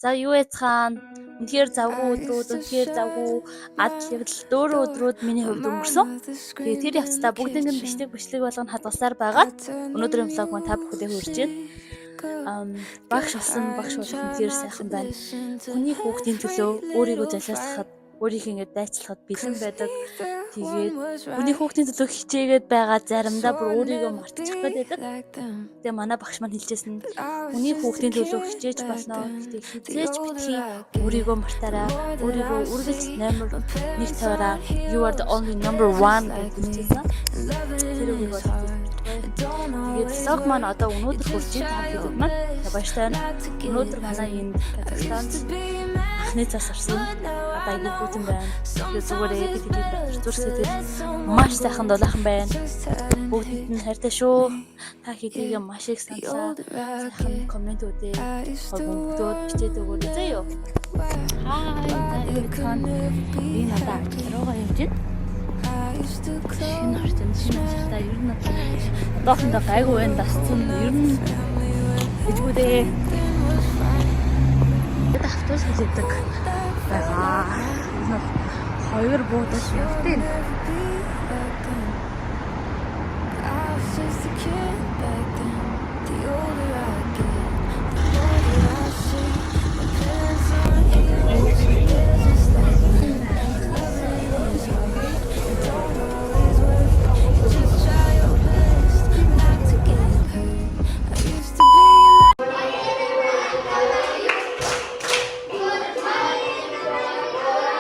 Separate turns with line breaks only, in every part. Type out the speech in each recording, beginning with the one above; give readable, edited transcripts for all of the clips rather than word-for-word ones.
За юу яцхан үнэхээр завгүй өдрүүд үнэхээр завгүй ад левел дөөрөө өдрүүд миний хувьд өнгөрсөн. Тэгээ тэр явцдаа бүгднийг нь бичлэг болгоно хадгалсаар байгаад өнөөдрийн влог маань та бүхэндээ хүргэж байна. Багш болсон багш болох үнэхээр сайхан байна. Хүний хүүхдийн төлөө өөрийгөө залаасахад өөрийг ингэж дайцлахад бэлэн байдаг. Тэгээд хүний хүүхдийн төлөө хичээгээд байгаа заримдаа бүр өөрийгөө мартчих гээд байдаг. Тэгээ манай багш маань хэлжсэн хүний хүүхдийн төлөө хичээж болно. Гэтэ хизээч битгий өөрийгөө мартаараа. Өөрийгөө үргэлж номер 1 тавиараа. You are the only number 1 гэж хэлжсэн. Тэр үгийг бол тэгээд влог маань одоо өнөөдөр хүрч байгаа хэвээр маань баяртай байна. Өнөөдөр манай энэ Казахстанд анхны цас орсон. Одоо айгүй бүтэн байна. Тэгээд зүгээр бид хэлээд зурсэдэл маш сайхан дулаахан байна. Бүгдэд нь хайртай шүү. Та хэдийгээр маш их санаа сайхан комментүүдээ бүгдөө бичээд өгөөд заяа. Хай everyone. Би надад руугаа явж байна. Шинэ орчин шинэ ажлаа ер нь одоохондоо гайгүй байна дасцсан ер нь ижгүүдээ энэ автобус хийдэг байгаа. Хоёр буудаж явтыг.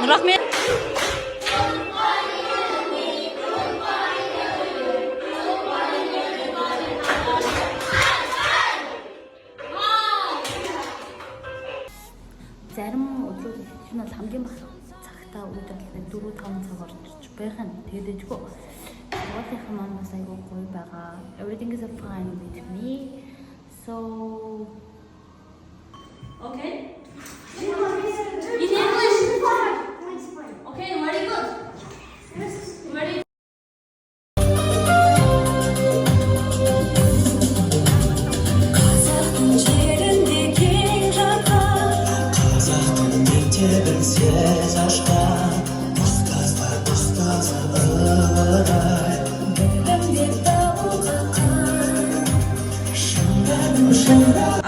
Рахмет. Зарим өдрүүд чинь бол хамгийн бага цагтаа үед бол 4-5 цаг орж байх нь тэгээдэггүй. Өөрийнхөө манаас айгүй гоё байгаа. Everything is fine with me. So okay. In English. Okay, very good. Very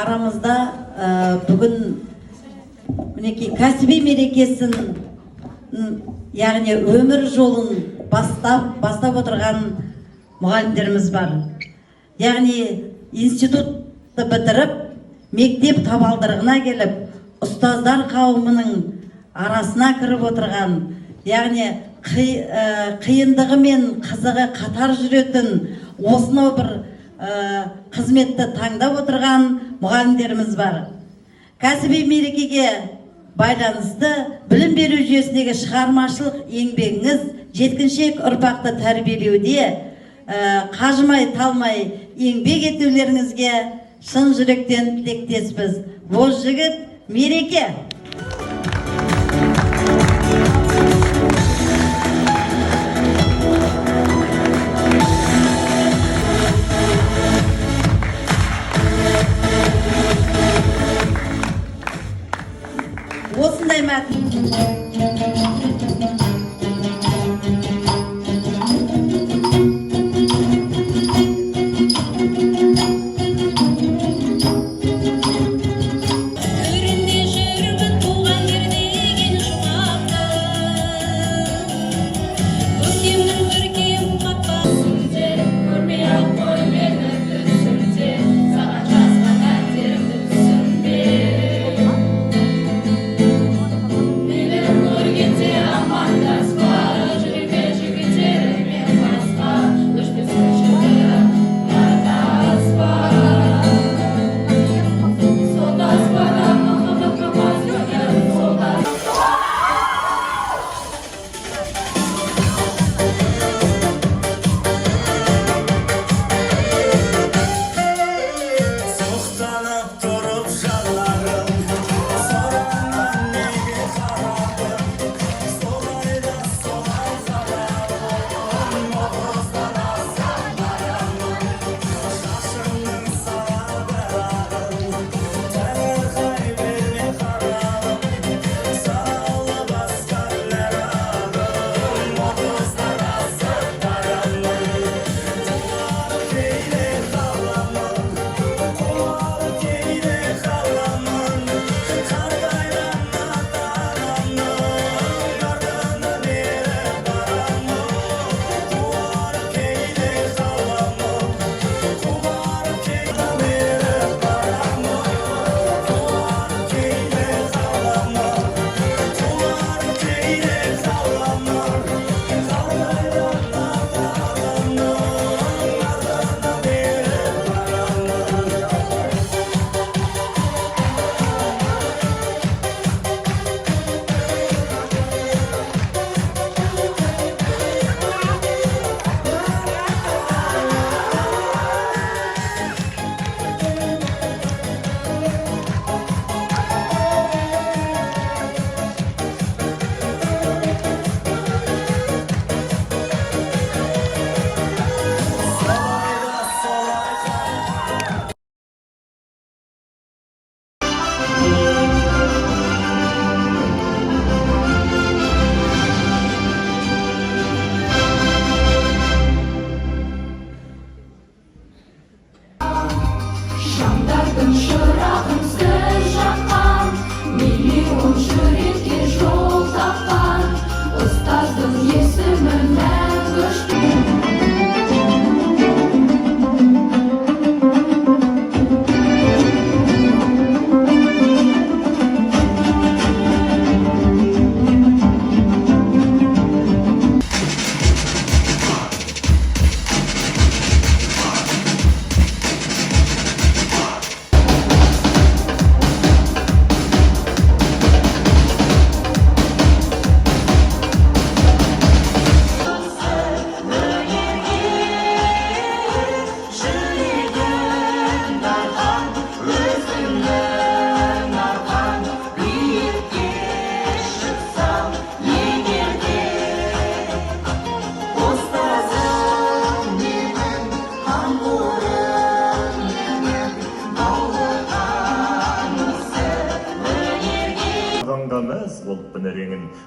Aramızda bugün мінекей кәсіби мерекесін яғни өмір жолын бастап отырған мұғалімдеріміз бар. Яғни институтты бітіріп, мектеп табалдырығына келіп, ұстаздар қауымының арасына кіріп отырған, яғни қиындығы мен қызығы қатар жүретін осынау бір қызметті таңдап отырған мұғалімдеріміз бар. Кәсіби мерекеге байланысты білім беру жүйесіндегі шығармашылық еңбегіңіз жеткіншек ұрпақты тәрбиелеуде қажымай талмай еңбек етулеріңізге шын жүректен тілектеспіз. Боз жігіт мереке! осындай мәтін. Көрінде жүрмін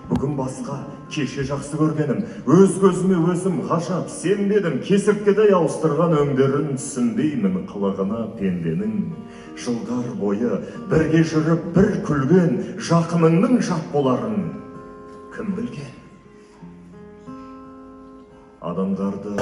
бүгін басқа, кеше жақсы көргенім, өз көзіме өзім ғажап сенбедім, кесірткедей ауыстырған өңдерін түсінбеймін қылығына пенденің. Жылдар бойы бірге жүріп бір күлген жақыныңның жат боларын кім білген? Адамдарды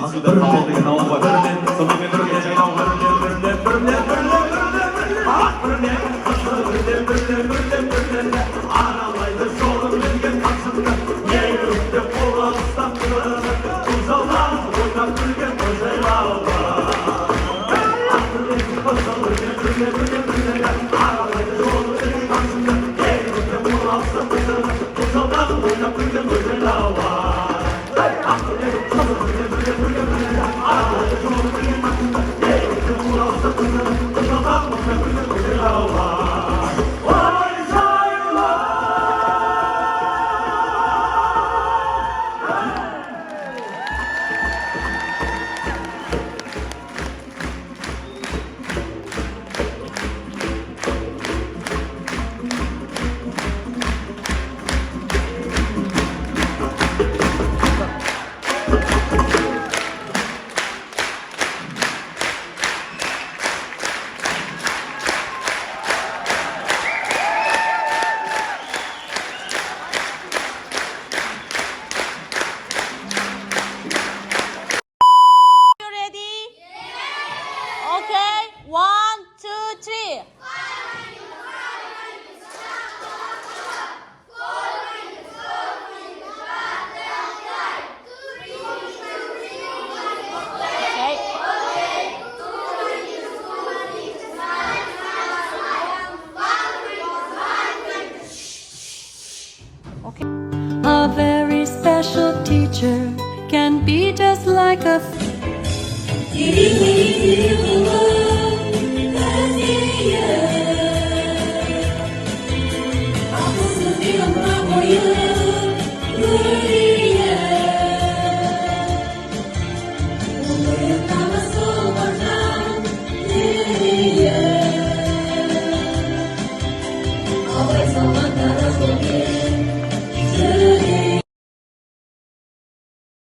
жетісуда қамал деген ауыл бар. Сонымен бірге жайнауға аралайды жолын берген қасымды, егіліп қолға ұстап тұрып, бұл жолдан ойнап күлген қожайлауға. Аралайды жолын берген қасымды, егіліп қолға ұстап тұрып, бұл жолдан ойнап күлген қожайлауға.
A very special teacher can be just like a
Aku sedih